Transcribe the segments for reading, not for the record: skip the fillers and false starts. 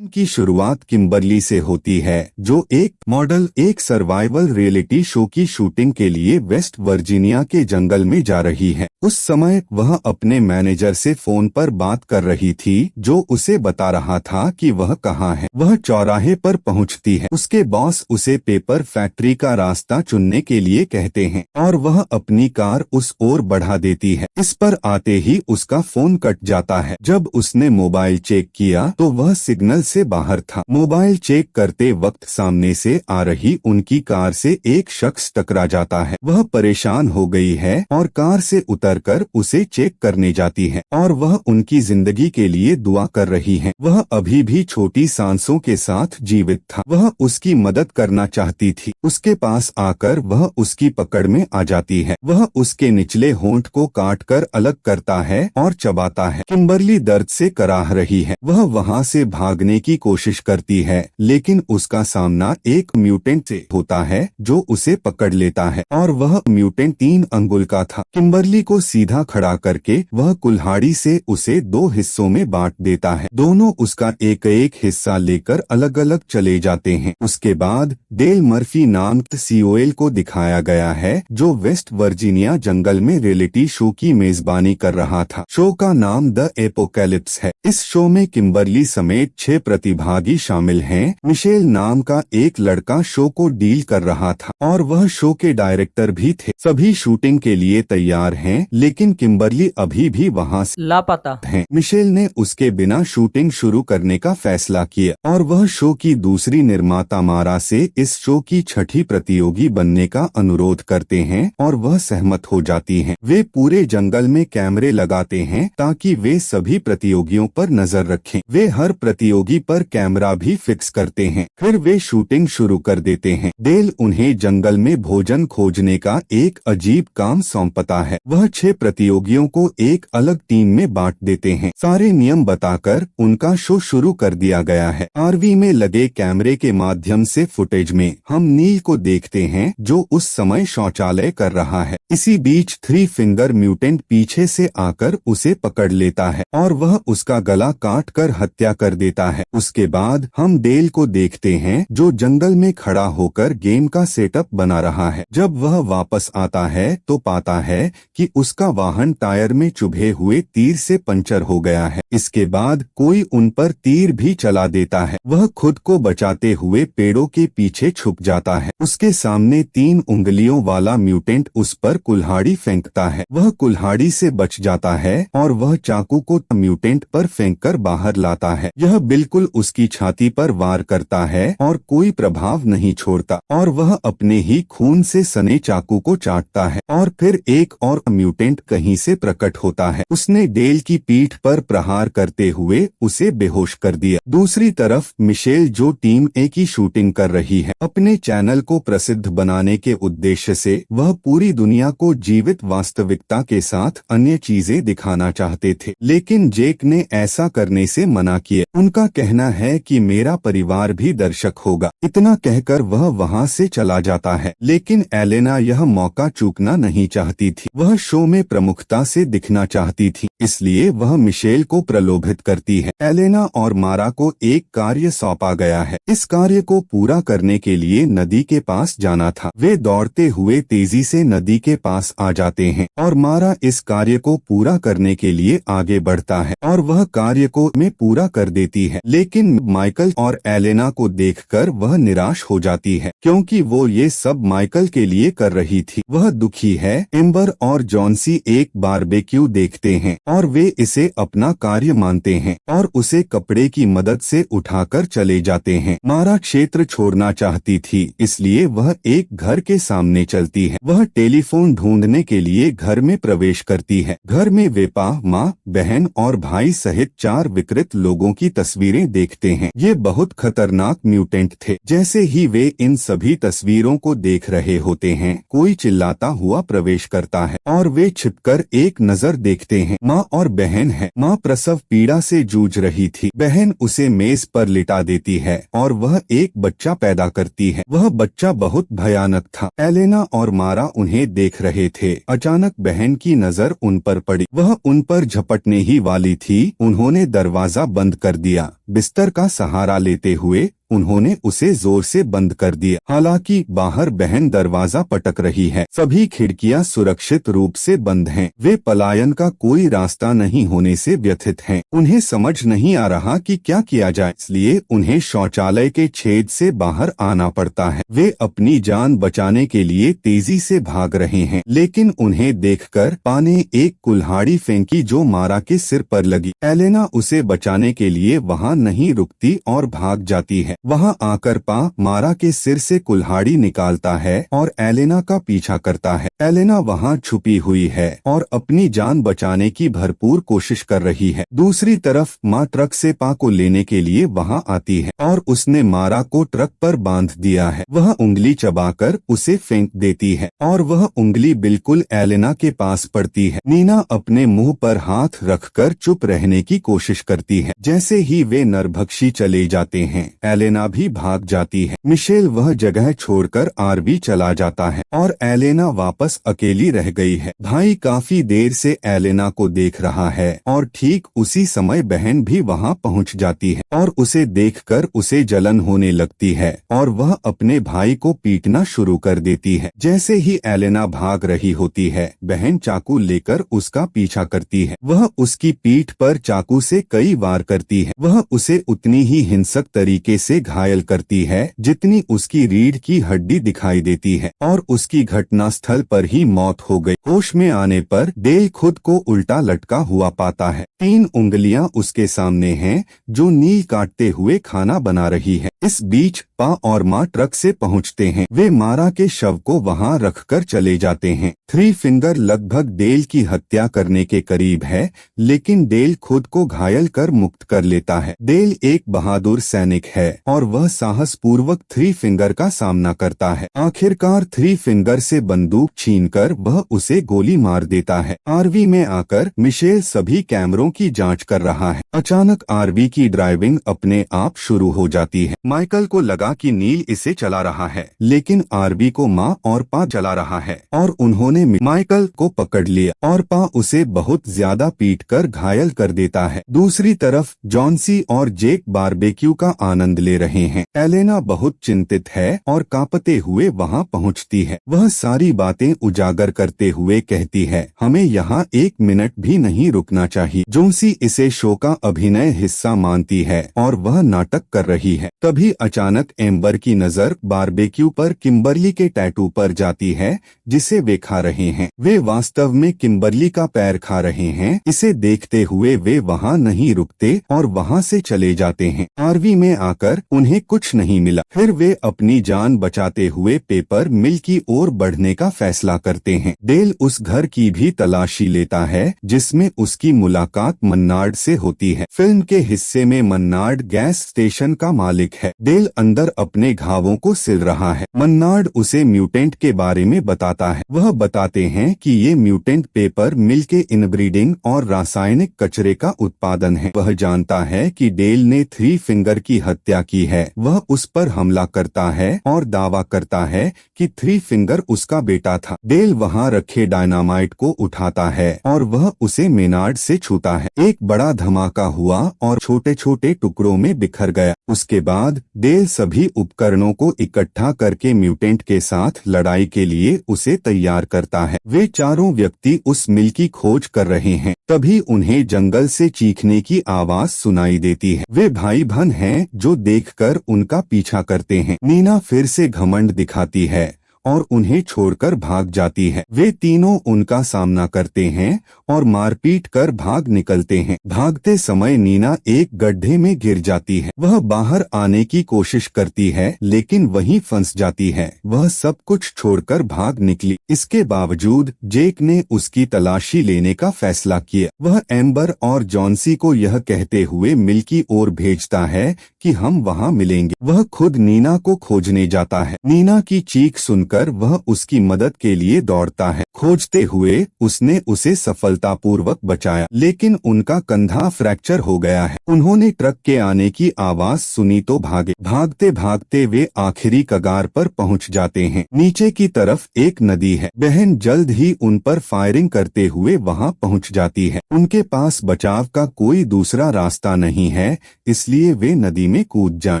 की शुरुआत किम्बरली से होती है, जो एक मॉडल एक सर्वाइवल रियलिटी शो की शूटिंग के लिए वेस्ट वर्जीनिया के जंगल में जा रही है। उस समय वह अपने मैनेजर से फोन पर बात कर रही थी, जो उसे बता रहा था कि वह कहाँ है। वह चौराहे पर पहुंचती है। उसके बॉस उसे पेपर फैक्ट्री का रास्ता चुनने के लिए कहते हैं और वह अपनी कार उस ओर बढ़ा देती है। इस पर आते ही उसका फोन कट जाता है। जब उसने मोबाइल चेक किया तो वह सिग्नल से बाहर था। मोबाइल चेक करते वक्त सामने से आ रही उनकी कार से एक शख्स टकरा जाता है। वह परेशान हो गई है और कार से उतरकर उसे चेक करने जाती है और वह उनकी जिंदगी के लिए दुआ कर रही है। वह अभी भी छोटी सांसों के साथ जीवित था। वह उसकी मदद करना चाहती थी। उसके पास आकर वह उसकी पकड़ में आ जाती है। वह उसके निचले होंठ को काटकर अलग करता है और चबाता है। किम्बरली दर्द से कराह रही है। वह वहां से भागने की कोशिश करती है, लेकिन उसका सामना एक म्यूटेंट से होता है जो उसे पकड़ लेता है और वह म्यूटेंट 3 अंगुल का था। किम्बरली को सीधा खड़ा करके वह कुल्हाड़ी से उसे 2 हिस्सों में बांट देता है। दोनों उसका एक एक हिस्सा लेकर अलग अलग चले जाते हैं। उसके बाद डेल मर्फी नाम सीओएल को दिखाया गया है, जो वेस्ट वर्जीनिया जंगल में रियलिटी शो की मेजबानी कर रहा था। शो का नाम द एपोकैलिप्स है। इस शो में किम्बरली समेत 6 प्रतिभागी शामिल हैं। मिशेल नाम का एक लड़का शो को डील कर रहा था और वह शो के डायरेक्टर भी थे। सभी शूटिंग के लिए तैयार हैं, लेकिन किम्बरली अभी भी वहां से लापता है। मिशेल ने उसके बिना शूटिंग शुरू करने का फैसला किया और वह शो की दूसरी निर्माता मारा से इस शो की 6ठी प्रतियोगी बनने का अनुरोध करते हैं और वह सहमत हो जाती हैं। वे पूरे जंगल में कैमरे लगाते हैं ताकि वे सभी प्रतियोगियों पर नजर रखें। वे हर प्रतियोगी पर कैमरा भी फिक्स करते हैं। फिर वे शूटिंग शुरू कर देते हैं। डेल उन्हें जंगल में भोजन खोजने का एक अजीब काम सौंपता है। वह 6 प्रतियोगियों को एक अलग टीम में बांट देते हैं। सारे नियम बताकर उनका शो शुरू कर दिया गया है। आरवी में लगे कैमरे के माध्यम से फुटेज में हम नील को देखते हैं, जो उस समय शौचालय कर रहा है। इसी बीच 3 फिंगर म्यूटेंट पीछे से आकर उसे पकड़ लेता है और वह उसका गला काट कर हत्या कर देता है। उसके बाद हम डेल को देखते हैं, जो जंगल में खड़ा होकर गेम का सेटअप बना रहा है। जब वह वापस आता है तो पाता है कि उसका वाहन टायर में चुभे हुए तीर से पंचर हो गया है। इसके बाद कोई उन पर तीर भी चला देता है। वह खुद को बचाते हुए पेड़ों के पीछे छुप जाता है। उसके सामने 3 उंगलियों वाला म्यूटेंट उस पर कुल्हाड़ी फेंकता है। वह कुल्हाड़ी से बच जाता है और वह चाकू को म्यूटेंट पर फेंककर बाहर लाता है। यह बिल्कुल उसकी छाती पर वार करता है और कोई प्रभाव नहीं छोड़ता और वह अपने ही खून से सने चाकू को चाटता है और फिर एक और म्यूटेंट कहीं से प्रकट होता है। उसने डेल की पीठ पर प्रहार करते हुए उसे बेहोश कर दिया। दूसरी तरफ मिशेल, जो टीम ए की शूटिंग कर रही है, अपने चैनल को प्रसिद्ध बनाने के उद्देश्य से वह पूरी दुनिया को जीवित वास्तविकता के साथ अन्य चीजें दिखाना चाहते थे, लेकिन जेक ने ऐसा करने से मना किया। उनका कहना है कि मेरा परिवार भी दर्शक होगा। इतना कहकर वह वहां से चला जाता है, लेकिन एलेना यह मौका चूकना नहीं चाहती थी। वह शो में प्रमुखता से दिखना चाहती थी, इसलिए वह मिशेल को प्रलोभित करती है। एलेना और मारा को एक कार्य सौंपा गया है। इस कार्य को पूरा करने के लिए नदी के पास जाना था। वे दौड़ते हुए तेजी से नदी के पास आ जाते हैं और मारा इस कार्य को पूरा करने के लिए आगे बढ़ता है और वह कार्य को में पूरा कर देती है। लेकिन माइकल और एलेना को देखकर वह निराश हो जाती है, क्योंकि वो ये सब माइकल के लिए कर रही थी। वह दुखी है। एम्बर और जॉन्सी एक बारबेक्यू देखते हैं और वे इसे अपना कार्य मानते हैं और उसे कपड़े की मदद से उठाकर चले जाते हैं। मारा क्षेत्र छोड़ना चाहती थी, इसलिए वह एक घर के सामने चलती है। वह टेलीफोन ढूंढने के लिए घर में प्रवेश करती है। घर में वे माँ, बहन और भाई सहित 4 विकृत लोगों की तस्वीरें देखते हैं। ये बहुत खतरनाक म्यूटेंट थे। जैसे ही वे इन सभी तस्वीरों को देख रहे होते हैं, कोई चिल्लाता हुआ प्रवेश करता है और वे छिपकर एक नजर देखते हैं। माँ और बहन है। माँ प्रसव पीड़ा से जूझ रही थी। बहन उसे मेज पर लिटा देती है और वह एक बच्चा पैदा करती है। वह बच्चा बहुत भयानक था। एलेना और मारा उन्हें देख रहे थे। अचानक बहन की नजर उन पर पड़ी। वह उन पर झपटने ही वाली थी। उन्होंने दरवाजा बंद कर दिया। बिस्तर का सहारा लेते हुए उन्होंने उसे जोर से बंद कर दिया। हालांकि बाहर बहन दरवाजा पटक रही है। सभी खिड़कियां सुरक्षित रूप से बंद हैं। वे पलायन का कोई रास्ता नहीं होने से व्यथित हैं। उन्हें समझ नहीं आ रहा कि क्या किया जाए, इसलिए उन्हें शौचालय के छेद से बाहर आना पड़ता है। वे अपनी जान बचाने के लिए तेजी से भाग रहे हैं, लेकिन उन्हें देखकर पा ने एक कुल्हाड़ी फेंकी जो मारा के सिर पर लगी। एलेना उसे बचाने के लिए वहां नहीं रुकती और भाग जाती है। वहां आकर पा मारा के सिर से कुल्हाड़ी निकालता है और एलेना का पीछा करता है। एलेना वहां छुपी हुई है और अपनी जान बचाने की भरपूर कोशिश कर रही है। दूसरी तरफ माँ ट्रक से पा को लेने के लिए वहां आती है और उसने मारा को ट्रक पर बांध दिया है। वह उंगली चबाकर उसे फेंक देती है और वह उंगली बिल्कुल एलेना के पास पड़ती है। नीना अपने मुंह पर हाथ रखकर चुप रहने की कोशिश करती है। जैसे ही वे नरभक्षी चले जाते हैं, एलेना भी भाग जाती है। मिशेल वह जगह छोड़कर आरवी चला जाता है और एलेना वापस अकेली रह गई है। भाई काफी देर से एलेना को देख रहा है और ठीक उसी समय बहन भी वहां पहुंच जाती है और उसे देखकर उसे जलन होने लगती है और वह अपने भाई को पीटना शुरू कर देती है। जैसे ही एलेना भाग रही होती है, बहन चाकू लेकर उसका पीछा करती है। वह उसकी पीठ पर चाकू से कई वार करती है। वह उसे उतनी ही हिंसक तरीके से घायल करती है जितनी उसकी रीढ़ की हड्डी दिखाई देती है और उसकी घटनास्थल पर ही मौत हो गई। होश में आने पर डेल खुद को उल्टा लटका हुआ पाता है। 3 उंगलियां उसके सामने हैं जो नील काटते हुए खाना बना रही है। इस बीच पा और माँ ट्रक से पहुँचते हैं। वे मारा के शव को वहां रखकर चले जाते हैं। 3 फिंगर लगभग डेल की हत्या करने के करीब है, लेकिन डेल खुद को घायल कर मुक्त कर लेता है। डेल एक बहादुर सैनिक है और वह साहस पूर्वक 3 फिंगर का सामना करता है। आखिरकार 3 फिंगर से बंदूक छीनकर वह उसे गोली मार देता है। आरवी में आकर मिशेल सभी कैमरों की जांच कर रहा है। अचानक आरवी की ड्राइविंग अपने आप शुरू हो जाती है। माइकल को लगा कि नील इसे चला रहा है, लेकिन आरवी को माँ और पा चला रहा है और उन्होंने माइकल को पकड़ लिया और पा उसे बहुत ज्यादा पीटकर घायल कर देता है। दूसरी तरफ जॉन्सी और जेक बारबेक्यू का आनंद ले रहे हैं। एलेना बहुत चिंतित है और कांपते हुए वहां पहुंचती है। वह सारी बातें उजागर करते हुए कहती है, हमें यहाँ 1 मिनट भी नहीं रुकना चाहिए। जॉन्सी इसे शो का अभिनय हिस्सा मानती है और वह नाटक कर रही है। तभी अचानक एम्बर की नजर बारबेक्यू पर किम्बरली के टैटू पर जाती है जिसे वे खा रहे हैं। वे वास्तव में किम्बरली का पैर खा रहे हैं। इसे देखते हुए वे वहां नहीं रुकते और वहां से चले जाते हैं। आरवी में आकर उन्हें कुछ नहीं मिला। फिर वे अपनी जान बचाते हुए पेपर मिल की ओर बढ़ने का फैसला करते हैं। डेल उस घर की भी तलाशी लेता है जिसमें उसकी मुलाकात मन्नार्ड से होती है। फिल्म के हिस्से में मन्नार्ड गैस स्टेशन का मालिक है। डेल अंदर अपने घावों को सिल रहा है। मन्नार्ड उसे म्यूटेंट के बारे में बताता है। वह बताते हैं कि ये म्यूटेंट पेपर मिल के इनब्रीडिंग और रासायनिक कचरे का उत्पादन है। वह जानता है कि डेल ने 3 फिंगर की हत्या की है। वह उस पर हमला करता है और दावा करता है कि 3 फिंगर उसका बेटा था। डेल वहां रखे डायनामाइट को उठाता है और वह उसे मेनार्ड से छूता है। एक बड़ा धमाका हुआ और छोटे छोटे टुकड़ों में बिखर गया। उसके बाद डेल सभी उपकरणों को इकट्ठा करके म्यूटेंट के साथ लड़ाई के लिए उसे तैयार करता है। वे चारों व्यक्ति उस मिल की खोज कर रहे हैं। तभी उन्हें जंगल से चीखने की आवाज सुनाई देती है। वे भाई बहन हैं जो देखकर उनका पीछा करते हैं। नीना फिर से घमंड दिखाती है और उन्हें छोड़कर भाग जाती है। वे तीनों उनका सामना करते हैं और मारपीट कर भाग निकलते हैं। भागते समय नीना एक गड्ढे में गिर जाती है। वह बाहर आने की कोशिश करती है लेकिन वहीं फंस जाती है। वह सब कुछ छोड़कर भाग निकली। इसके बावजूद जेक ने उसकी तलाशी लेने का फैसला किया। वह एम्बर और जॉन्सी को यह कहते हुए मिल की ओर भेजता है कि हम वहां मिलेंगे। वह खुद नीना को खोजने जाता है। नीना की चीख सुनकर देखकर वह उसकी मदद के लिए दौड़ता है। खोजते हुए उसने उसे सफलतापूर्वक बचाया, लेकिन उनका कंधा फ्रैक्चर हो गया है। उन्होंने ट्रक के आने की आवाज सुनी तो भागे। भागते भागते वे आखिरी कगार पर पहुंच जाते हैं। नीचे की तरफ एक नदी है। बहन जल्द ही उन पर फायरिंग करते हुए वहां पहुंच जाती है। उनके पास बचाव का कोई दूसरा रास्ता नहीं है, इसलिए वे नदी में कूद जाएं।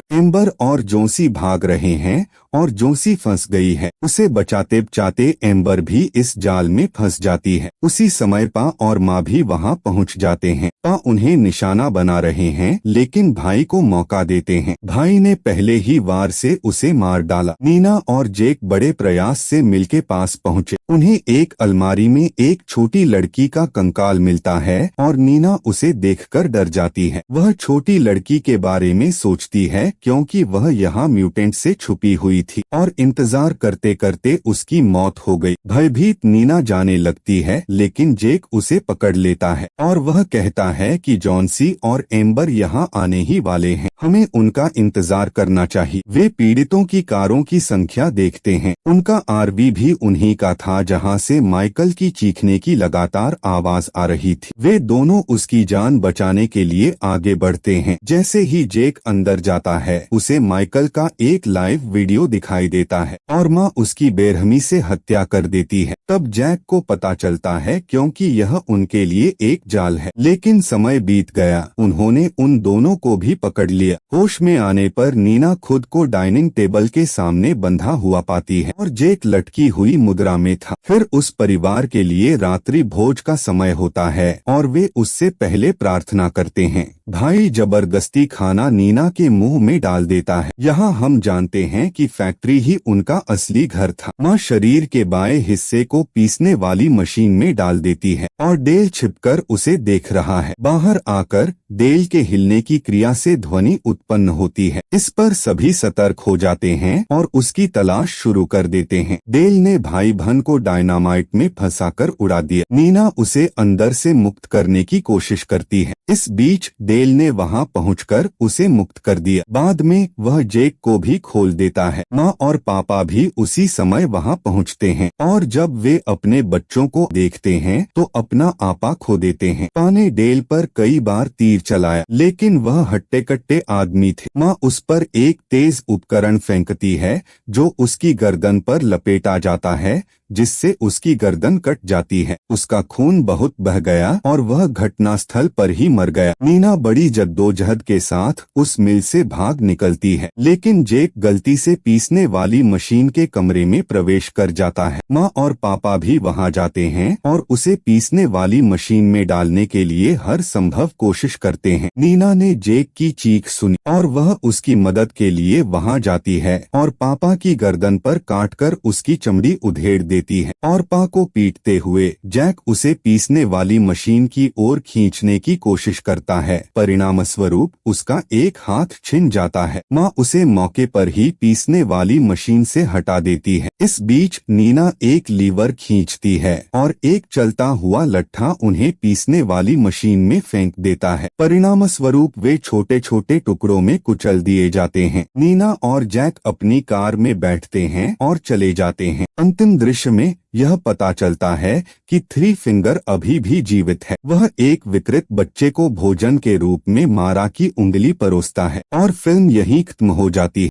एम्बर और जोसी भाग रहे हैं और जोसी फंस गई है। उसे बचाते बचाते एम्बर भी इस जाल में फंस जाती है। उसी समय पा और माँ भी वहां पहुंच जाते हैं। पा उन्हें निशाना बना रहे हैं, लेकिन भाई को मौका देते हैं। भाई ने पहले ही वार से उसे मार डाला। नीना और जेक बड़े प्रयास से मिल के पास पहुँचे। उन्हें एक अलमारी में एक छोटी लड़की का कंकाल मिलता है और नीना उसे देखकर डर जाती है। वह छोटी लड़की के बारे में सोचती है, क्योंकि वह यहाँ म्यूटेंट से छुपी हुई थी और इंतजार करते करते उसकी मौत हो गई। भयभीत नीना जाने लगती है, लेकिन जेक उसे पकड़ लेता है और वह कहता है कि जॉन्सी और एम्बर यहाँ आने ही वाले हैं, हमें उनका इंतजार करना चाहिए। वे पीड़ितों की कारों की संख्या देखते हैं। उनका आरवी भी उन्हीं का था जहाँ से माइकल की चीखने की लगातार आवाज आ रही थी। वे दोनों उसकी जान बचाने के लिए आगे बढ़ते हैं। जैसे ही जेक अंदर जाता है, उसे माइकल का एक लाइव वीडियो दिखाई देता है और माँ उसकी बेरहमी से हत्या कर देती है। तब जैक को पता चलता है, क्योंकि यह उनके लिए एक जाल है। लेकिन समय बीत गया, उन्होंने उन दोनों को भी पकड़ लिया। होश में आने पर नीना खुद को डाइनिंग टेबल के सामने बंधा हुआ पाती है और जेक लटकी हुई मुद्रा में था। फिर उस परिवार के लिए रात्रि भोज का समय होता है और वे उससे पहले प्रार्थना करते हैं। भाई जबरदस्ती खाना नीना के मुंह में डाल देता है। यहाँ हम जानते हैं कि फैक्ट्री ही उनका असली घर था। माँ शरीर के बाएं हिस्से को पीसने वाली मशीन में डाल देती है और डेल छिपकर उसे देख रहा है। बाहर आकर डेल के हिलने की क्रिया से ध्वनि उत्पन्न होती है। इस पर सभी सतर्क हो जाते हैं और उसकी तलाश शुरू कर देते हैं। डेल ने भाई बहन को डायनामाइट में फंसाकर उड़ा दिया। नीना उसे अंदर से मुक्त करने की कोशिश करती है। इस बीच डेल ने वहां पहुंचकर उसे मुक्त कर दिया। बाद में वह जेक को भी खोल देता है। माँ और पापा भी उसी समय वहां पहुंचते हैं और जब वे अपने बच्चों को देखते हैं तो अपना आपा खो देते हैं। पा ने डेल पर कई बार तीर चलाया, लेकिन वह हट्टे कट्टे आदमी थे। माँ उस पर एक तेज उपकरण फेंकती है जो उसकी गर्दन पर लपेटा जाता है, जिससे उसकी गर्दन कट जाती है। उसका खून बहुत बह गया और वह घटनास्थल पर ही मर गया। नीना बड़ी जद्दोजहद के साथ उस मिल से भाग निकलती है, लेकिन जेक गलती से पीसने वाली मशीन के कमरे में प्रवेश कर जाता है। माँ और पापा भी वहां जाते हैं और उसे पीसने वाली मशीन में डालने के लिए हर संभव कोशिश करते हैं। नीना ने जेक की चीख सुनी और वह उसकी मदद के लिए वहां जाती है और पापा की गर्दन पर काटकर उसकी चमड़ी उधेड़ देती है और पा को पीटते हुए जैक उसे पीसने वाली मशीन की ओर खींचने की कोशिश करता है। परिणामस्वरूप उसका एक हाथ छिन जाता है। माँ उसे मौके पर ही पीसने वाली मशीन से हटा देती है। इस बीच नीना एक लीवर खींचती है और एक चलता हुआ लट्ठा उन्हें पीसने वाली मशीन में फेंक देता है। परिणामस्वरूप वे छोटे छोटे टुकड़ों में कुचल दिए जाते हैं। नीना और जैक अपनी कार में बैठते हैं और चले जाते हैं। अंतिम दृश्य में यह पता चलता है कि थ्री फिंगर अभी भी जीवित है। वह एक विकृत बच्चे को भोजन के रूप में मारा की उंगली परोसता है और फिल्म यहीं खत्म हो जाती है।